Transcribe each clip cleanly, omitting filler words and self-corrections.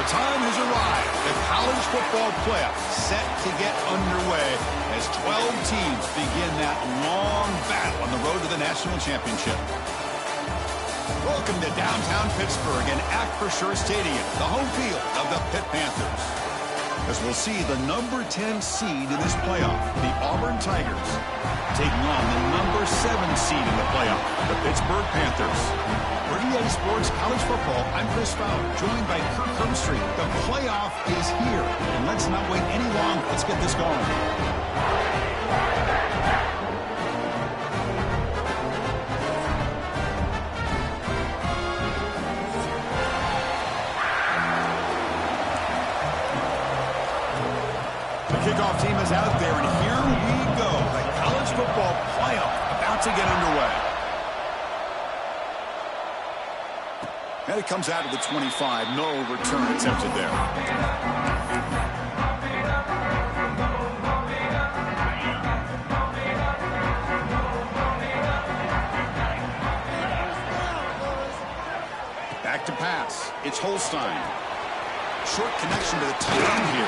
The time has arrived. The college football playoffs set to get underway as 12 teams begin that long battle on the road to the national championship. Welcome to downtown Pittsburgh and Act for Sure Stadium, the home field of the Pitt Panthers. As we'll see the number 10 seed in this playoff, the Auburn Tigers, taking on the number 7 seed in the playoff, the Pittsburgh Panthers. For EA Sports College Football, I'm Chris Fowler, joined by Kirk Herbstreit. The playoff is here, and let's not wait any longer. Let's get this going. The kickoff team is out there, and here we go. The college football playoff about to get underway. And it comes out of the 25. No return attempted there. Back to pass. It's Holstein. Short connection to the tight end here.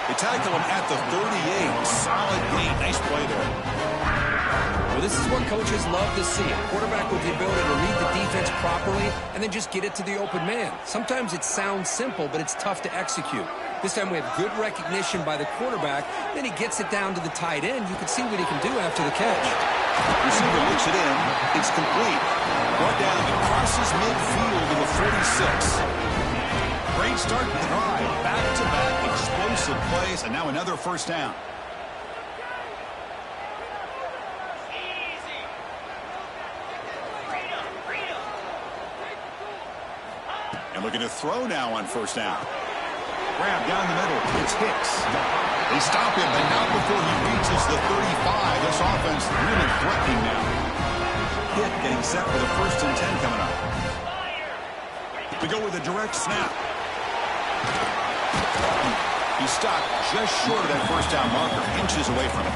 They tackle him at the 38. Solid gain. Nice play there. Well, this is what coaches love to see. A quarterback with the ability to read the defense properly and then just get it to the open man. Sometimes it sounds simple, but it's tough to execute. This time we have good recognition by the quarterback. Then he gets it down to the tight end. You can see what he can do after the catch. Receiver looks it in. It's complete. Brought down crosses midfield to the 46. Great start to the drive. Back-to-back explosive plays, and now another first down. And looking to throw now on first down. Grab down the middle. It's Hicks. They stop him, but not before he reaches the 35. This offense really threatening now. Hit getting set for the 1st and 10 coming up. We go with a direct snap. He stopped just short of that first down marker, inches away from it.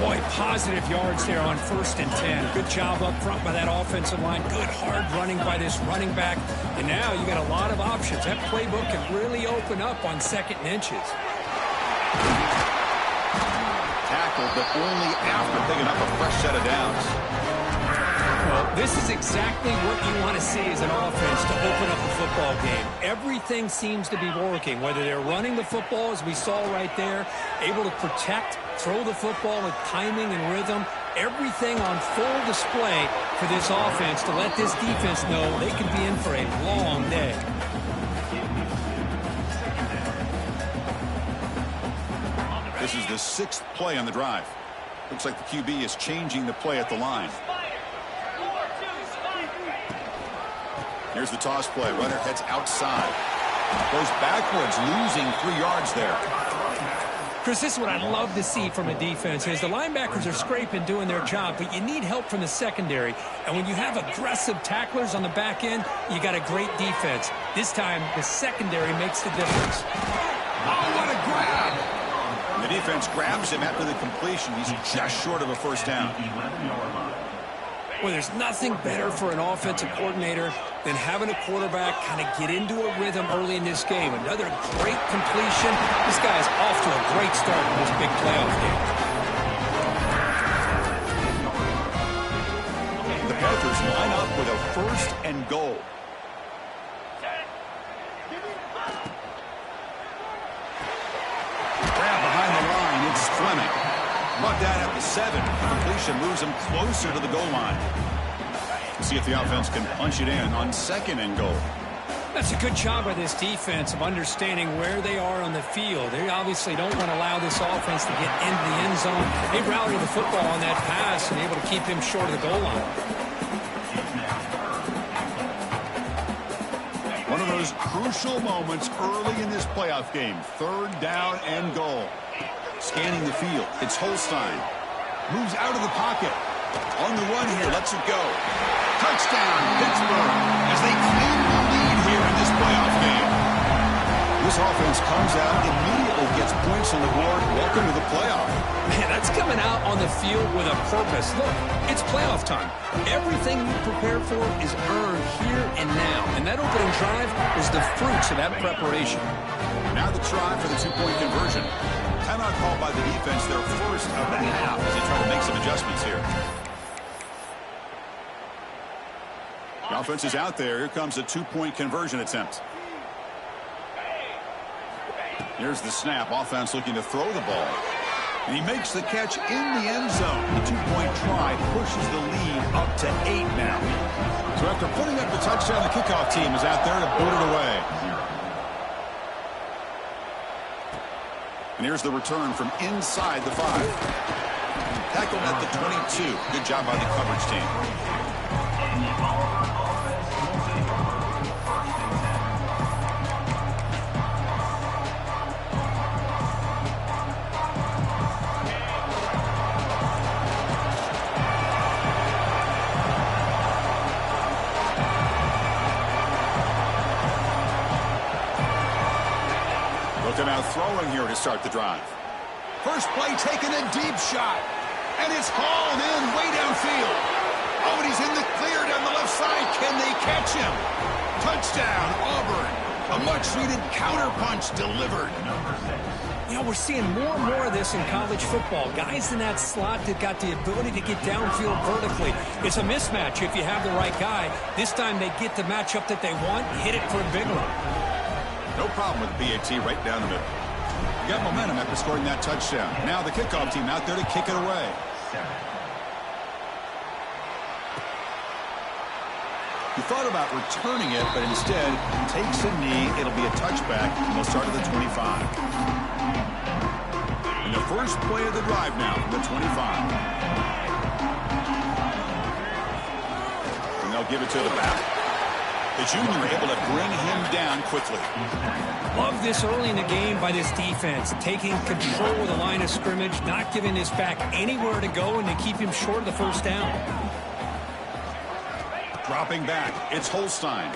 Boy, positive yards there on 1st and 10. Good job up front by that offensive line. Good hard running by this running back. And now you got a lot of options. That playbook can really open up on 2nd and inches. Tackled, but only after picking up a fresh set of downs. Well, this is exactly what you want to see as an offense to open up a football game. Everything seems to be working, whether they're running the football, as we saw right there, able to protect, throw the football with timing and rhythm. Everything on full display for this offense to let this defense know they could be in for a long day. This is the 6th play on the drive. Looks like the QB is changing the play at the line. Here's the toss play. Runner heads outside. Goes backwards, losing 3 yards there. Chris, this is what I love to see from a defense is the linebackers are scraping, doing their job, but you need help from the secondary. And when you have aggressive tacklers on the back end, you got a great defense. This time, the secondary makes the difference. Oh, what a grab! And the defense grabs him after the completion. He's just short of a first down. Well, there's nothing better for an offensive coordinator than having a quarterback kind of get into a rhythm early in this game. Another great completion. This guy's off to a great start in this big playoff game. The Panthers line up with a 1st and goal. Grab behind the line. It's Fleming. Brought down at the 7. Completion moves him closer to the goal line. See if the offense can punch it in on 2nd and goal. That's a good job by this defense of understanding where they are on the field. They obviously don't want to allow this offense to get into the end zone. They routed the football on that pass and able to keep him short of the goal line. One of those crucial moments early in this playoff game. 3rd down and goal. Scanning the field. It's Holstein. Moves out of the pocket. On the run here. Lets it go. Touchdown, Pittsburgh, as they claim the lead here in this playoff game. This offense comes out, immediately gets points on the board. Welcome to the playoff. Man, that's coming out on the field with a purpose. Look, it's playoff time. Everything you prepare for is earned here and now. And that opening drive was the fruits of that preparation. Now the try for the 2-point conversion. Timeout called by the defense, their 1st of the half, as they try to make some adjustments here. The offense is out there. Here comes a 2-point conversion attempt. Here's the snap. Offense looking to throw the ball. And he makes the catch in the end zone. The 2-point try pushes the lead up to 8 now. So after putting up the touchdown, the kickoff team is out there to boot it away. And here's the return from inside the 5. Tackled at the 22. Good job by the coverage team. throwing here to start the drive. First play taking a deep shot. And it's hauled in way downfield. Oh, and he's in the clear down the left side. Can they catch him? Touchdown, Auburn. A much-needed counterpunch delivered. You know, we're seeing more and more of this in college football. Guys in that slot that got the ability to get downfield vertically. It's a mismatch if you have the right guy. This time they get the matchup that they want, hit it for a big one. No problem with the PAT right down the middle. You got momentum after scoring that touchdown. Now the kickoff team out there to kick it away. He thought about returning it, but instead takes a knee. It'll be a touchback, and they'll start at the 25. And the first play of the drive now from the 25. And they'll give it to the back. The junior able to bring him down quickly. Love this early in the game by this defense, taking control of the line of scrimmage, not giving this back anywhere to go, and to keep him short of the first down. Dropping back, it's Holstein.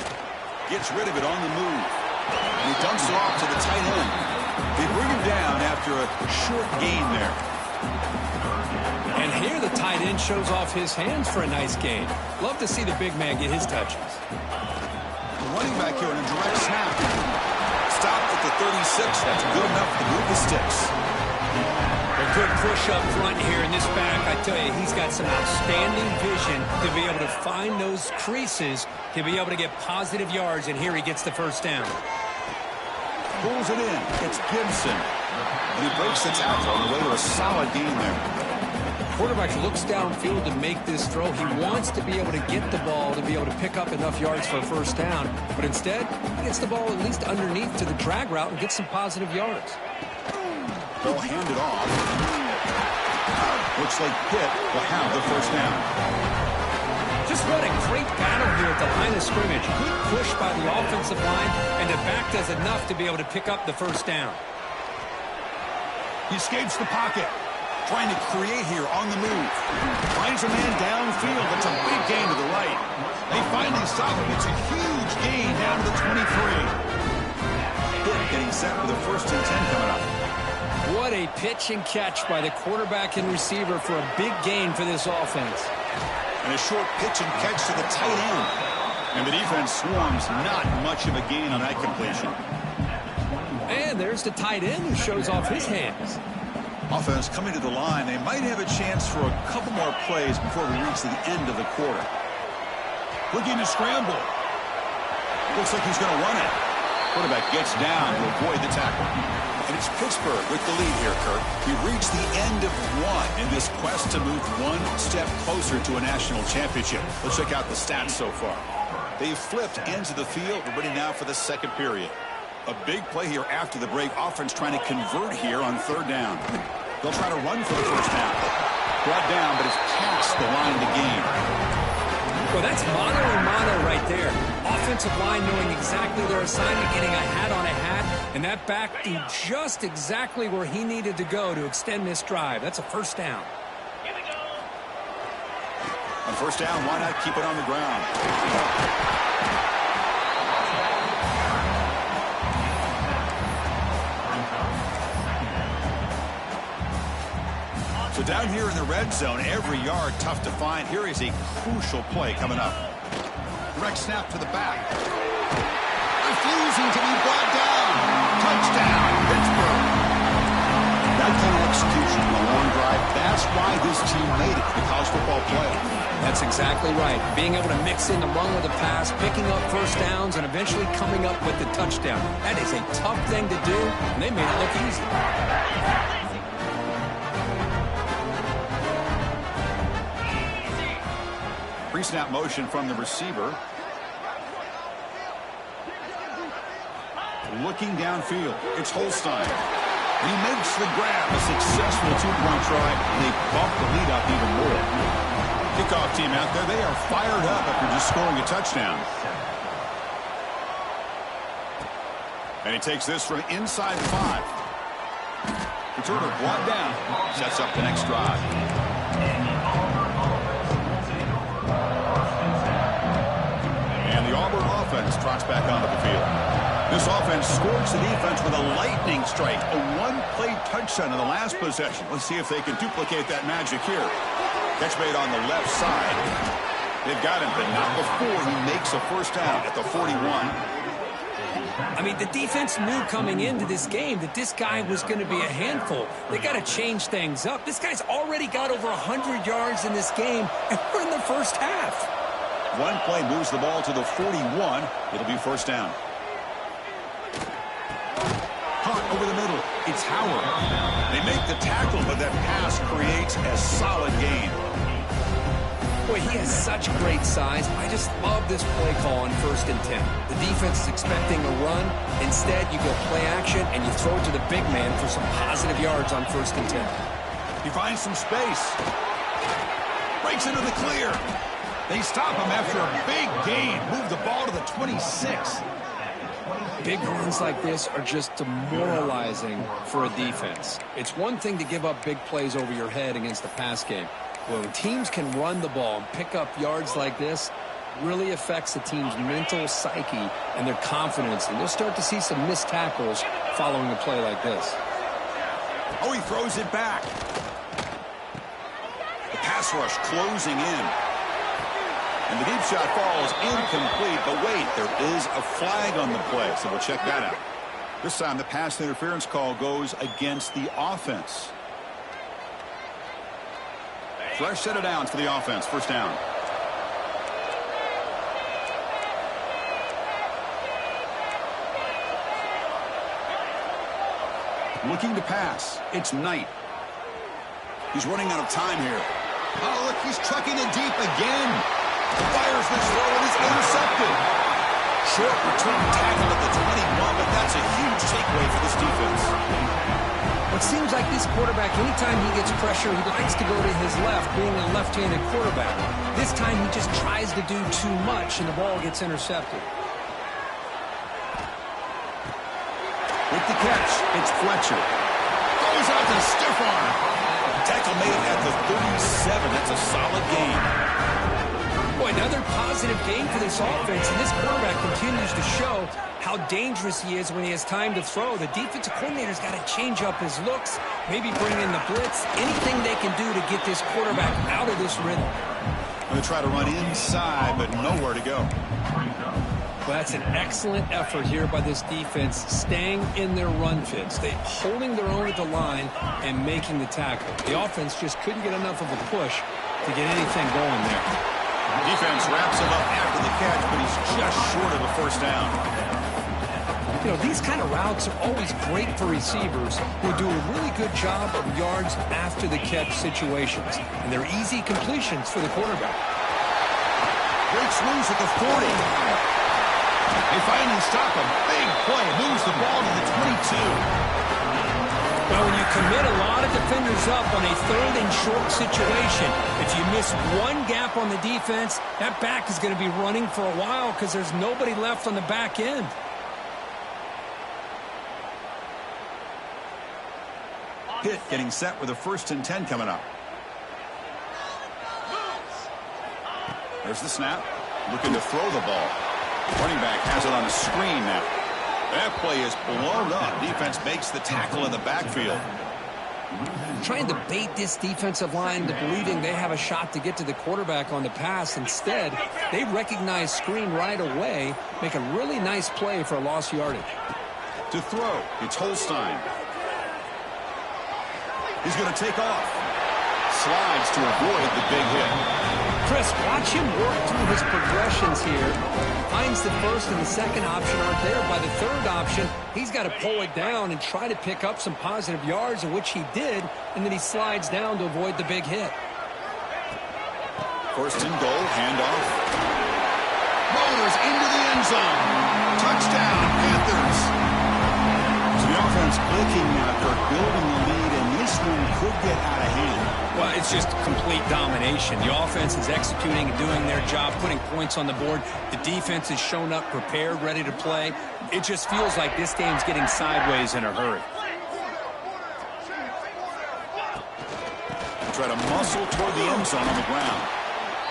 Gets rid of it on the move. And he dumps it off to the tight end. They bring him down after a short gain there. And here the tight end shows off his hands for a nice gain. Love to see the big man get his touches. The running back here in a direct snap. Stopped at the 36. That's good enough to move the sticks. A good push up front here in this back. I tell you, he's got some outstanding vision to be able to find those creases, to be able to get positive yards, and here he gets the first down. Pulls it in. It's Gibson. And he breaks the tackle on the way to a solid gain there. Quarterback looks downfield to make this throw. He wants to be able to get the ball to be able to pick up enough yards for a first down. But instead, he gets the ball at least underneath to the drag route and gets some positive yards. They'll hand it off. Looks like Pitt will have the first down. Just what a great battle here at the line of scrimmage. Good push by the offensive line, and the back does enough to be able to pick up the first down. He escapes the pocket. Trying to create here on the move. Finds a man downfield. It's a big gain to the right. They finally stop him. It's a huge gain down to the 23. Pitt getting set for the 1st and 10 coming up. What a pitch and catch by the quarterback and receiver for a big gain for this offense. And a short pitch and catch to the tight end. And the defense swarms. Not much of a gain on that completion. And there's the tight end who shows off his hands. Offense coming to the line. They might have a chance for a couple more plays before we reach the end of the quarter. Looking to scramble. Looks like he's going to run it. Quarterback gets down to avoid the tackle. And it's Pittsburgh with the lead here, Kirk. We've reached the end of one in this quest to move one step closer to a national championship. Let's check out the stats so far. They've flipped ends of the field. We're ready now for the second period. A big play here after the break. Offense trying to convert here on 3rd down. They'll try to run for the first down. Brought down, but it's past the line to gain. Well, that's mono and mono right there. Offensive line knowing exactly their assignment, getting a hat on a hat, and that back did just exactly where he needed to go to extend this drive. That's a first down. On first down, why not keep it on the ground? So down here in the red zone, every yard tough to find. Here is a crucial play coming up. Direct snap to the back. Refusing to be brought down. Touchdown, Pittsburgh. That kind of execution on a long drive, that's why this team made it to the college football playoff. That's exactly right. Being able to mix in the run with the pass, picking up first downs, and eventually coming up with the touchdown. That is a tough thing to do, and they made it look easy. Pre-snap motion from the receiver. Looking downfield. It's Holstein. He makes the grab. A successful two-point try. And they bump the lead up even more. Kickoff team out there. They are fired up after just scoring a touchdown. And he takes this from inside the 5. Returner brought down. Sets up the next drive. And the Auburn offense trots back onto the field. This offense scores the defense with a lightning strike, a one-play touchdown in the last possession. Let's see if they can duplicate that magic here. Catch made on the left side. They've got him, but not before he makes a first down at the 41. I mean, the defense knew coming into this game that this guy was going to be a handful. They got to change things up. This guy's already got over 100 yards in this game, and we're in the first half. One play moves the ball to the 41. It'll be first down. Hot over the middle. It's Howard. They make the tackle, but that pass creates a solid gain. Boy, he has such great size. I just love this play call on 1st and 10. The defense is expecting a run. Instead, you go play action, and you throw it to the big man for some positive yards on 1st and 10. He finds some space. Breaks into the clear. They stop him after a big gain. Move the ball to the 26. Big runs like this are just demoralizing for a defense. It's one thing to give up big plays over your head against the pass game. When teams can run the ball and pick up yards like this, really affects the team's mental psyche and their confidence. And you'll start to see some missed tackles following a play like this. Oh, he throws it back. The pass rush closing in. And the deep shot falls incomplete. But wait, there is a flag on the play, so we'll check that out. This time the pass interference call goes against the offense. Fresh set of downs for the offense. First down. Looking to pass. It's Knight. He's running out of time here. Oh, look, he's trucking it deep again. Fires this throw and he's intercepted. Short return tackle at the 21, but that's a huge takeaway for this defense. It seems like this quarterback, anytime he gets pressure, he likes to go to his left, being a left-handed quarterback. This time he just tries to do too much, and the ball gets intercepted. With the catch, it's Fletcher. Goes out to stiff arm. Tackle made at the 37. That's a solid gain. Boy, another positive gain for this offense, and this quarterback continues to show how dangerous he is when he has time to throw. The defensive coordinator's got to change up his looks, maybe bring in the blitz, anything they can do to get this quarterback out of this rhythm. Going to try to run inside, but nowhere to go. Well, that's an excellent effort here by this defense, staying in their run fits. They holding their own at the line and making the tackle. The offense just couldn't get enough of a push to get anything going there. Defense wraps him up after the catch, but he's just short of a first down. You know, these kind of routes are always great for receivers who do a really good job of yards after the catch situations. And they're easy completions for the quarterback. Breaks loose at the 40. They finally stop him. Big play. Moves the ball to the 22. Well, when you commit a lot of defenders up on a 3rd and short situation, if you miss one gap on the defense, that back is going to be running for a while because there's nobody left on the back end. Pitt getting set with a 1st and 10 coming up. There's the snap. Looking to throw the ball. Running back has it on a screen now. That play is blown up. Defense makes the tackle in the backfield. Trying to bait this defensive line to believing they have a shot to get to the quarterback on the pass. Instead, they recognize screen right away, make a really nice play for a lost yardage. To throw, it's Holstein. He's going to take off. Slides to avoid the big hit. Chris, watch him work through his progressions here. Finds the 1st and the 2nd option aren't there. By the 3rd option, he's got to pull it down and try to pick up some positive yards, of which he did, and then he slides down to avoid the big hit. 1st and goal, handoff. Motors into the end zone. Touchdown, Panthers. So the offense clicking now. They're building the lead, and this one could get out of hand. Well, it's just complete domination. The offense is executing and doing their job, putting points on the board. The defense has shown up prepared, ready to play. It just feels like this game's getting sideways in a hurry. Try to muscle toward the end zone on the ground.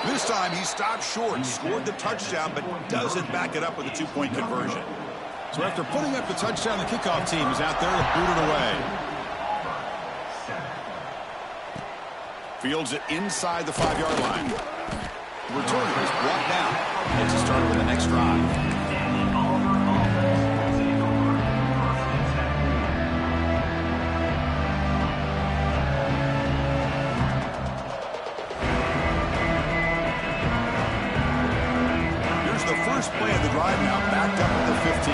This time he stopped short, scored the touchdown, but doesn't back it up with a 2-point conversion. So after putting up the touchdown, the kickoff team is out there to boot it away. Fields it inside the 5-yard line. The returner is brought down. It's a start with the next drive. First play of the drive now, backed up at the 15.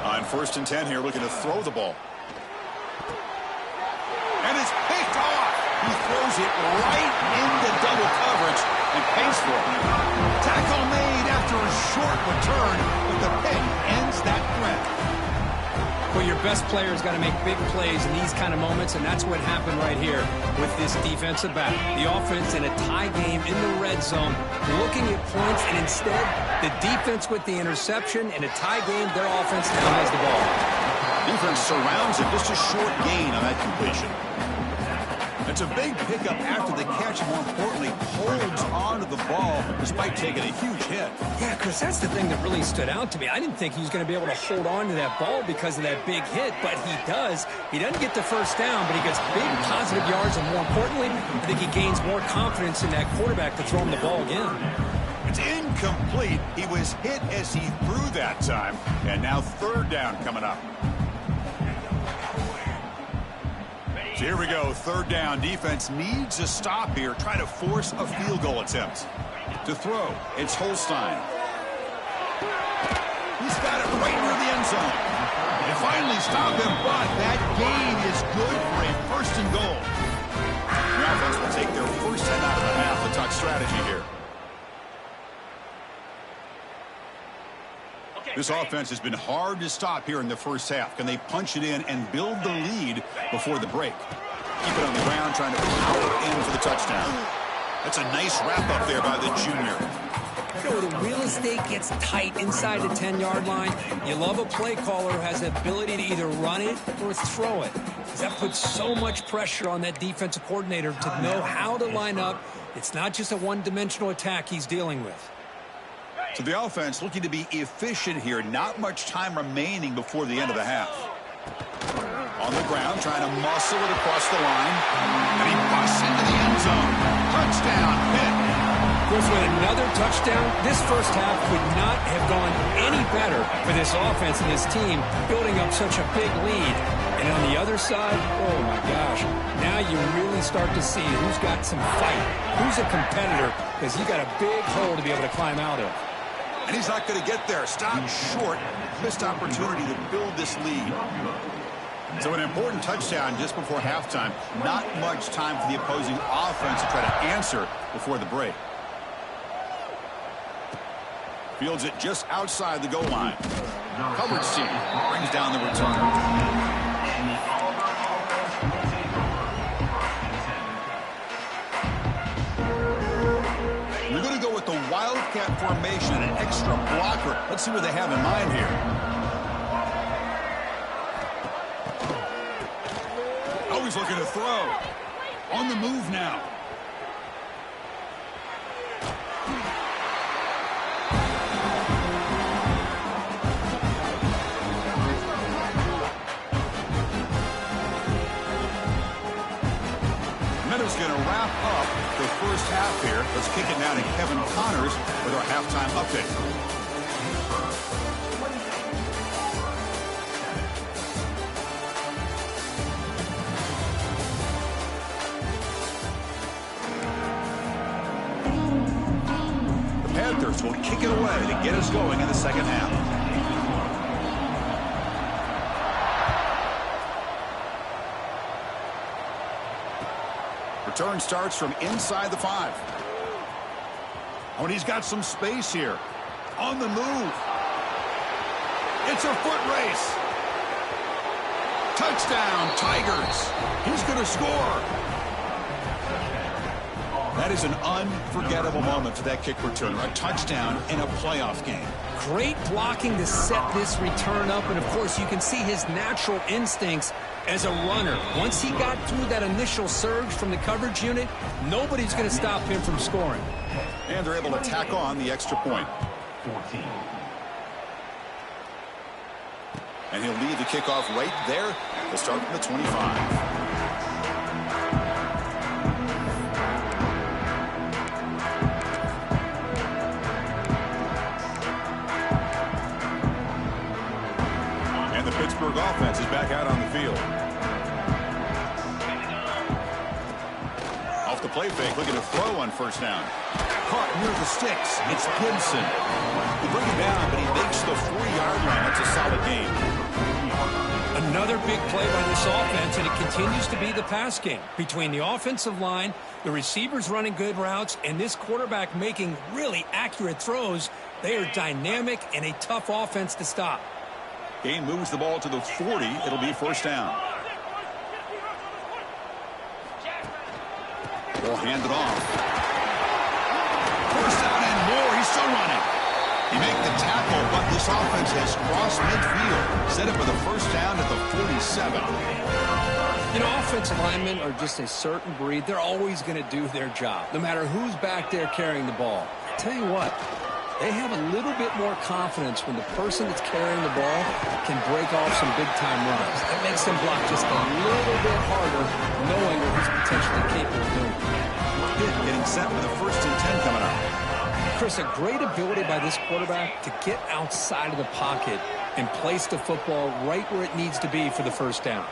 On 1st and 10 here, looking to throw the ball. And it's picked off. He throws it right into double coverage and pays for it. Tackle made after a short return, but the pick ends that threat. Well, your best player's got to make big plays in these kind of moments, and that's what happened right here with this defensive back. The offense in a tie game in the red zone, looking at points, and instead, the defense with the interception. In a tie game, their offense now has the ball. Defense surrounds it, just a short gain on that completion. It's a big pickup after the catch, and more importantly, holds onto the ball despite taking a huge hit. Yeah, Chris, that's the thing that really stood out to me. I didn't think he was going to be able to hold on to that ball because of that big hit, but he does. He doesn't get the first down, but he gets big positive yards, and more importantly, I think he gains more confidence in that quarterback to throw him the ball again. It's incomplete. He was hit as he threw that time, and now 3rd down coming up. So here we go, 3rd down. Defense needs a stop here. Try to force a field goal attempt. To throw, it's Holstein. He's got it right near the end zone. They finally stop him, but that gain is good for a 1st and goal. The offense will take their first head out of the half. The touch strategy here. This offense has been hard to stop here in the first half. Can they punch it in and build the lead before the break? Keep it on the ground, trying to power in for the touchdown. That's a nice wrap-up there by the junior. You know, the real estate gets tight inside the 10-yard line. You love a play caller who has the ability to either run it or throw it. Because that puts so much pressure on that defensive coordinator to know how to line up. It's not just a one-dimensional attack he's dealing with. So the offense looking to be efficient here. Not much time remaining before the end of the half. On the ground, trying to muscle it across the line. And he busts into the end zone. Touchdown, Pitt. Chris, with another touchdown, this first half could not have gone any better for this offense and this team, building up such a big lead. And on the other side, oh my gosh, now you really start to see who's got some fight, who's a competitor, because you got a big hole to be able to climb out of. And he's not going to get there. Stopped short. Missed opportunity to build this lead. So an important touchdown just before halftime. Not much time for the opposing offense to try to answer before the break. Fields it just outside the goal line. Coverage team brings down the return. We're going to go with the Wildcat formation and an extra blocker. Let's see what they have in mind here. Always looking to throw. On the move now. Meadows going to wrap up the first half here. Let's kick it now to Kevin Connors with our halftime update. The Panthers will kick it away to get us going in the second half. Return starts from inside the 5. Oh, and he's got some space here. On the move. It's a foot race. Touchdown, Tigers. He's going to score. That is an unforgettable moment for that kick return. A touchdown in a playoff game. Great blocking to set this return up, and of course you can see his natural instincts as a runner. Once he got through that initial surge from the coverage unit, nobody's going to stop him from scoring. And they're able to tack on the extra point. And he'll lead the kickoff right there. They'll start from the 25. Pittsburgh offense is back out on the field. Off the play fake, looking to throw on first down. Caught near the sticks. It's Gibson. They bring him down, but he makes the 40-yard line. That's a solid game. Another big play by this offense, and it continues to be the pass game. Between the offensive line, the receivers running good routes, and this quarterback making really accurate throws, they are dynamic and a tough offense to stop. Game moves the ball to the 40. It'll be first down. We'll hand it off. First down and more. He's still running. He make the tackle, but this offense has crossed midfield. Set it for the first down at the 47. You know, offensive linemen are just a certain breed. They're always going to do their job, no matter who's back there carrying the ball. I tell you what, they have a little bit more confidence when the person that's carrying the ball can break off some big-time runs. That makes them block just a little bit harder, knowing what he's potentially capable of doing. Getting set for the 1st and 10 coming up. Chris, a great ability by this quarterback to get outside of the pocket and place the football right where it needs to be for the first down.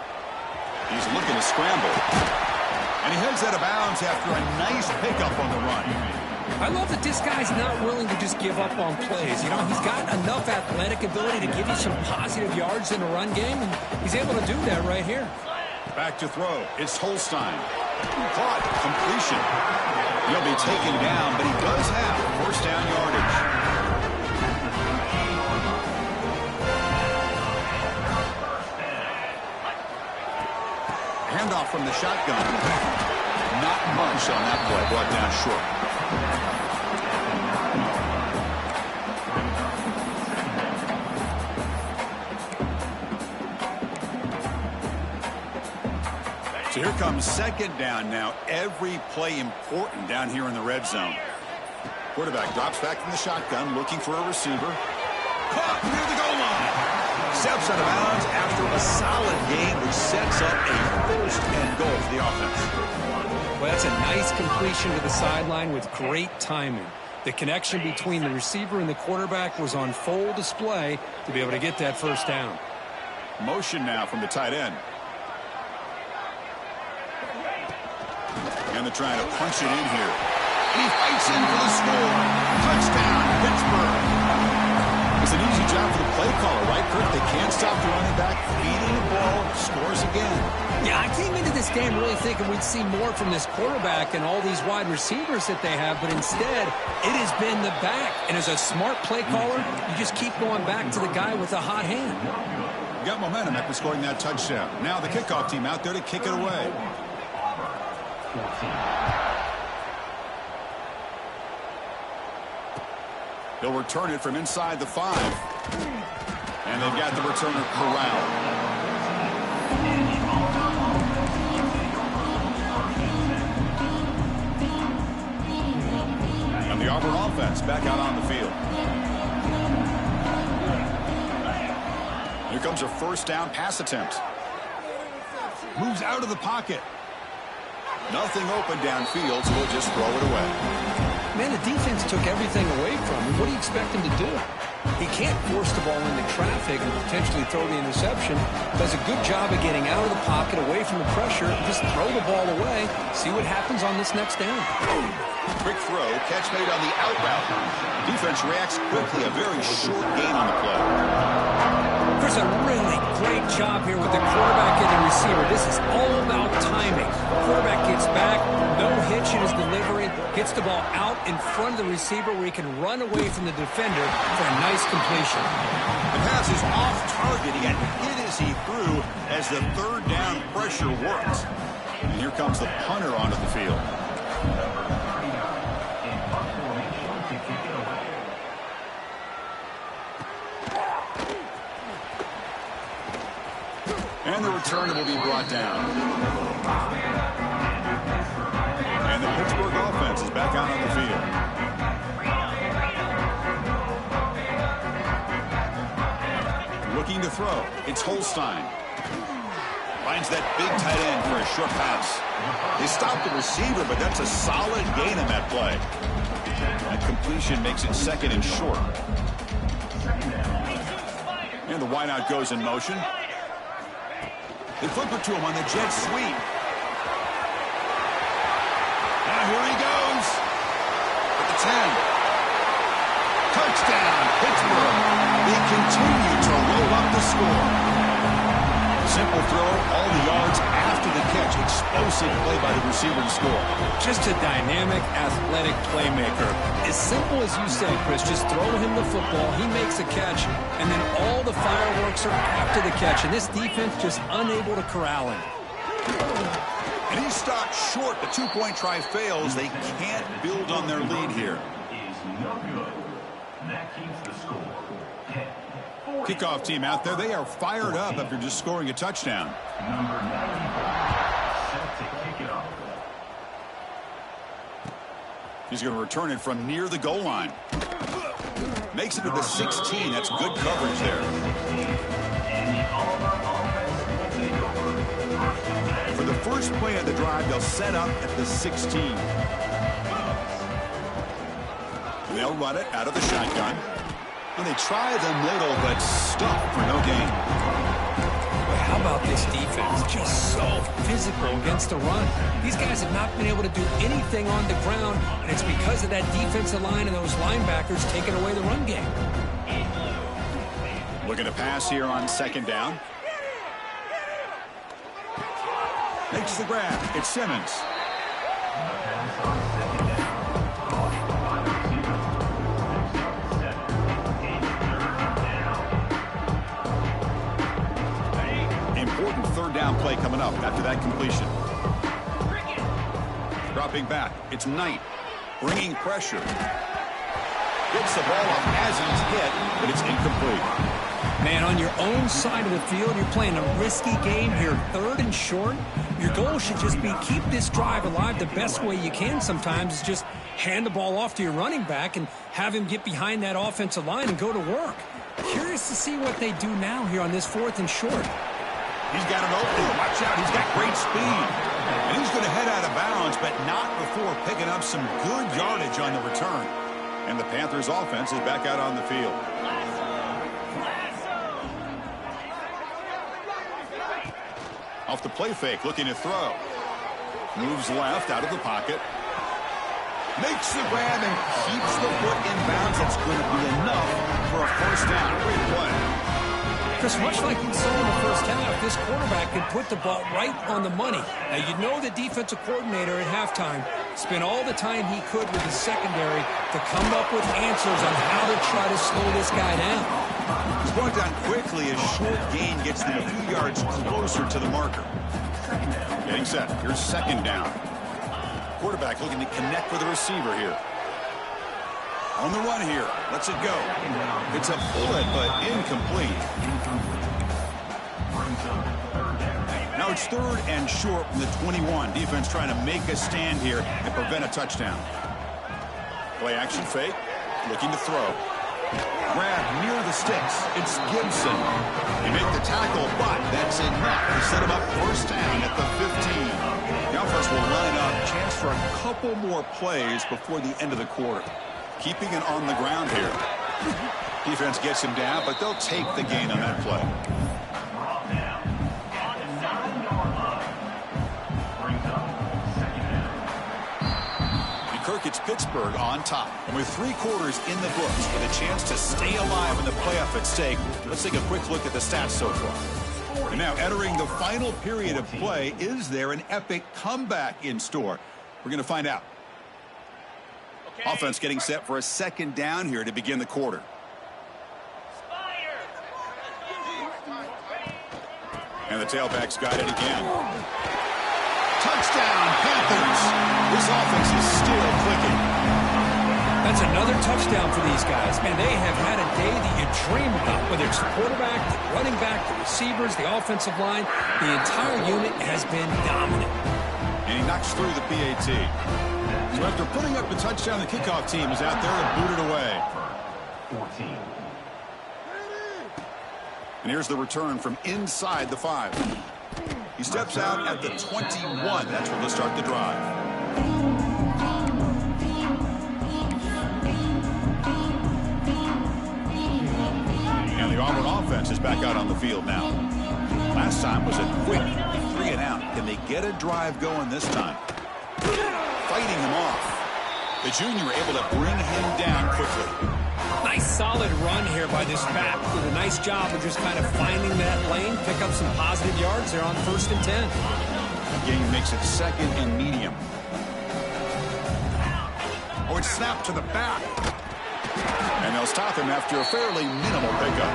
He's looking to scramble. And he heads out of bounds after a nice pickup on the run. I love that this guy's not willing to just give up on plays. You know, he's got enough athletic ability to give you some positive yards in the run game, and he's able to do that right here. Back to throw. It's Holstein. Caught. Completion. He'll be taken down, but he does have first down yardage. Handoff from the shotgun. Not much on that play. Brought down short. So here comes second down now. Every play important down here in the red zone. Quarterback drops back from the shotgun, looking for a receiver. Caught near the goal line. Steps out of bounds after a solid game, which sets up a first and goal for the offense. Well, that's a nice completion to the sideline with great timing. The connection between the receiver and the quarterback was on full display to be able to get that first down. Motion now from the tight end. And they're trying to punch it in here. And he fights in for the score. Touchdown, Pittsburgh. It's an easy job for the play caller, right, Kirk? They can't stop the running back, feeding the ball, scores again. Yeah, I came into this game really thinking we'd see more from this quarterback and all these wide receivers that they have, but instead, it has been the back. And as a smart play caller, you just keep going back to the guy with a hot hand. You got momentum after scoring that touchdown. Now the kickoff team out there to kick it away. They'll return it from inside the 5. And they've got the returner corralled. And the Auburn offense back out on the field. Here comes a first down pass attempt. Moves out of the pocket. Nothing open downfield, so we'll just throw it away. Man, the defense took everything away from him. What do you expect him to do? He can't force the ball into traffic and potentially throw the interception. Does a good job of getting out of the pocket, away from the pressure, just throw the ball away, see what happens on this next down. Quick throw, catch made on the out route. Defense reacts quickly, a very short gain on the play. Chris, a really great job here with the quarterback and the receiver. This is all about timing. The quarterback gets back, no hitch in his delivery, gets the ball out in front of the receiver where he can run away from the defender for a nice completion. The pass is off target. He got hit as he threw as the third down pressure worked. And here comes the punter onto the field. And the return will be brought down. And the Pittsburgh offense is back out on the field. throw. It's Holstein. Finds that big tight end for a short pass. They stopped the receiver, but that's a solid gain on that play. That completion makes it second and short. And the wideout goes in motion. They flip it to him on the jet sweep. And here he goes. At the 10. Touchdown, Pittsburgh. They continue to roll up the score. Simple throw, all the yards after the catch. Explosive play by the receiver to score. Just a dynamic, athletic playmaker. As simple as you said, Chris, just throw him the football, he makes a catch, and then all the fireworks are after the catch, and this defense just unable to corral him. And he's stopped short. The two-point try fails. They can't build on their lead here. Kickoff team out there. They are fired up after just scoring a touchdown. Number 95 set to kick it off. He's going to return it from near the goal line. Makes it to the 16. That's good coverage there. For the first play of the drive, they'll set up at the 16. And they'll run it out of the shotgun. And they try the middle, but stuck for no gain. But how about this defense? Just so physical against the run. These guys have not been able to do anything on the ground, and it's because of that defensive line and those linebackers taking away the run game. Looking to pass here on second down. Makes the grab. It's Simmons. Important third down play coming up after that completion. Dropping back. It's Knight. Bringing pressure. Gets the ball off as he's hit, but it's incomplete. Man, on your own side of the field, you're playing a risky game here, third and short. Your goal should just be keep this drive alive the best way you can sometimes is just hand the ball off to your running back and have him get behind that offensive line and go to work. Curious to see what they do now here on this fourth and short. He's got an opening. Watch out. He's got great speed. And he's going to head out of bounds, but not before picking up some good yardage on the return. And the Panthers offense is back out on the field. Off the play fake, looking to throw. Moves left out of the pocket. Makes the grab and keeps the foot in bounds. That's going to be enough for a first down. Great play. Chris, much like you saw in the first half, this quarterback could put the ball right on the money. Now, you know the defensive coordinator at halftime spent all the time he could with his secondary to come up with answers on how to try to slow this guy down. He's brought down quickly. A short gain gets them a few yards closer to the marker. Getting set. Here's second down. Quarterback looking to connect with the receiver here. On the run here. Lets it go. It's a bullet, but incomplete. Now it's third and short from the 21. Defense trying to make a stand here and prevent a touchdown. Play action fake. Looking to throw. Grab near the sticks. It's Gibson. They make the tackle, but that's enough to set him up first down at the 15. The offense will line up. Chance for a couple more plays before the end of the quarter. Keeping it on the ground here. Defense gets him down, but they'll take the gain on that play. Kirk, it's Pittsburgh on top. And with 3 quarters in the books with a chance to stay alive in the playoff at stake, let's take a quick look at the stats so far. And now entering the final period of play, is there an epic comeback in store? We're going to find out. Okay. Offense getting set for a second down here to begin the quarter. And the tailback's got it again. Touchdown, Panthers. This offense is still clicking. That's another touchdown for these guys. Man, they have had a day that you dream about, whether it's the quarterback, the running back, the receivers, the offensive line. The entire unit has been dominant. And he knocks through the PAT. So after putting up the touchdown, the kickoff team is out there to boot it away. 14. And here's the return from inside the 5. He steps out at the 21. That's where they'll start the drive. And the Auburn offense is back out on the field now. Last time was a quick 3 and out. Can they get a drive going this time? Fighting him off. The junior able to bring him down quickly. Nice solid run here by this back. Did a nice job of just kind of finding that lane, pick up some positive yards there on 1st and 10. Game makes it 2nd and medium. Oh, it's snapped to the back. And they'll stop him after a fairly minimal pickup.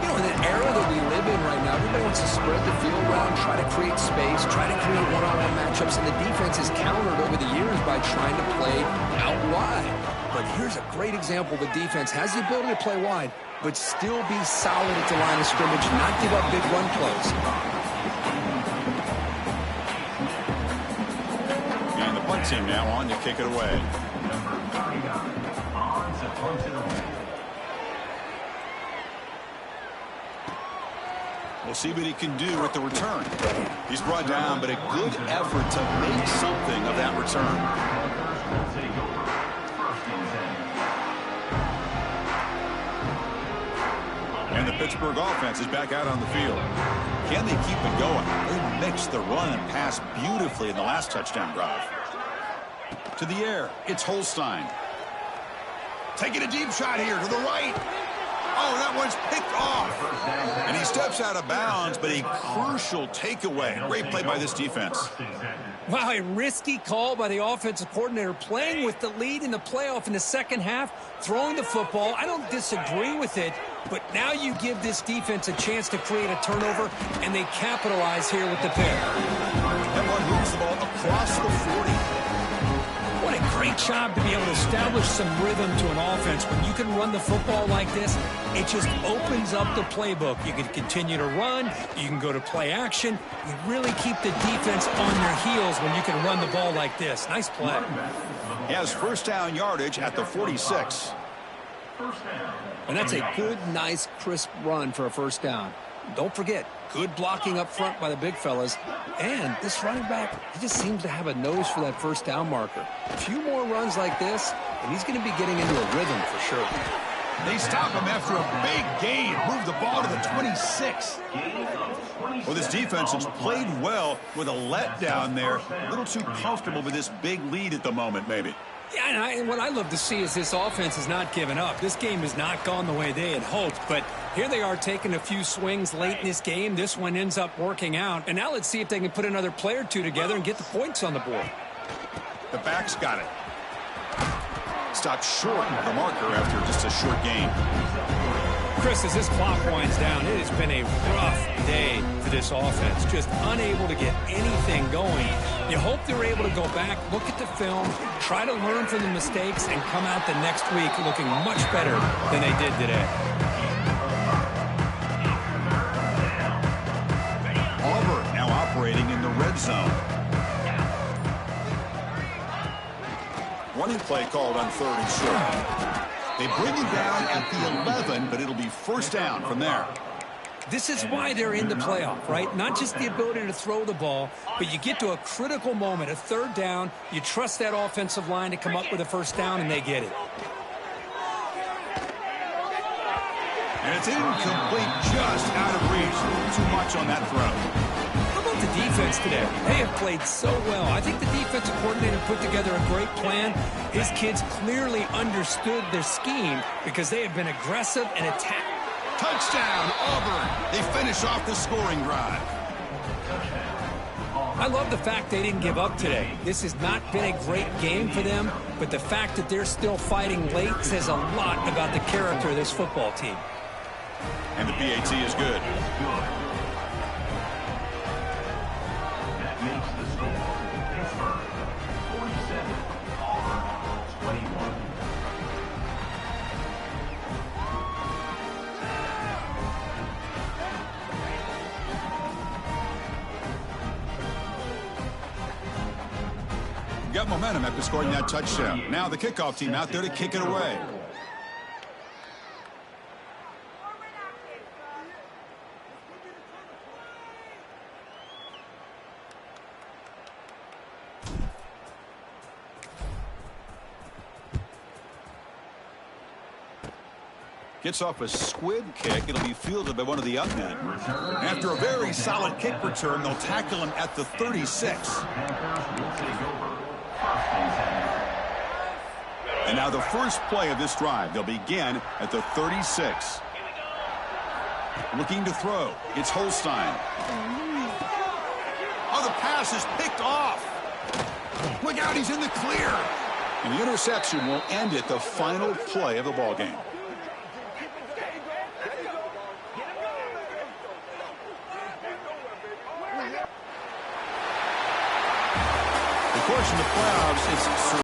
You know, in the era that we live in right now, everybody wants to spread the field around, try to create space, try to create one-on-one matchups, and the defense has countered over the years by trying to play out wide. But here's a great example. The defense has the ability to play wide, but still be solid at the line of scrimmage, not give up big run plays. And the punt team now on to kick it away. Number 39, on to punt it away. We'll see what he can do with the return. He's brought down, but a good effort to make something of that return. And the Pittsburgh offense is back out on the field. Can they keep it going? They mixed the run and pass beautifully in the last touchdown drive. To the air, it's Holstein. Taking a deep shot here to the right. Oh, that one's picked off. And he steps out of bounds, but a crucial takeaway. Great play by this defense. Wow, a risky call by the offensive coordinator, playing with the lead in the playoff in the second half, throwing the football. I don't disagree with it, but now you give this defense a chance to create a turnover, and they capitalize here with the pick. That one moves the ball across the 40. What a great job to be able to establish some rhythm to an offense. When you can run the football like this, it just opens up the playbook. You can continue to run. You can go to play action. You really keep the defense on their heels when you can run the ball like this. Nice play. He has first down yardage at the 46. And that's a good, nice, crisp run for a first down. Don't forget, good blocking up front by the big fellas. And this running back, he just seems to have a nose for that first down marker. A few more runs like this, and he's going to be getting into a rhythm for sure. They stop him after a big gain. Move the ball to the 26. Well, this defense has played well with a letdown there. A little too comfortable with this big lead at the moment, maybe. Yeah, and what I love to see is this offense has not given up. This game has not gone the way they had hoped, but here they are taking a few swings late in this game. This one ends up working out, and now let's see if they can put another play or two together and get the points on the board. The back's got it. Stopped short of the marker after just a short gain. Chris, as this clock winds down, it has been a rough day for this offense. Just unable to get anything going. You hope they're able to go back, look at the film, try to learn from the mistakes, and come out the next week looking much better than they did today. Auburn now operating in the red zone. Running play called on 3rd and short. They bring it down at the 11, but it'll be first down from there. This is why they're in the playoff, right? Not just the ability to throw the ball, but you get to a critical moment, a 3rd down, you trust that offensive line to come up with a first down, and they get it. And it's incomplete, just out of reach. Too much on that throw. How about the defense today? They have played so well. I think the defensive coordinator put together a great plan. His kids clearly understood their scheme because they have been aggressive and attacked. Touchdown, Auburn. They finish off the scoring drive. I love the fact they didn't give up today. This has not been a great game for them, but the fact that they're still fighting late says a lot about the character of this football team. And the PAT is good. That makes the score. Pittsburgh 47, Auburn 21. Got momentum after scoring that touchdown. Now the kickoff team out there to kick it away. Gets off a squib kick. It'll be fielded by one of the up men. After a very solid kick return, they'll tackle him at the 36. And now the first play of this drive. They'll begin at the 36. Looking to throw. It's Holstein. Oh, the pass is picked off. Look out, he's in the clear. And the interception will end it, the final play of the ballgame. Of course, in the playoffs, it's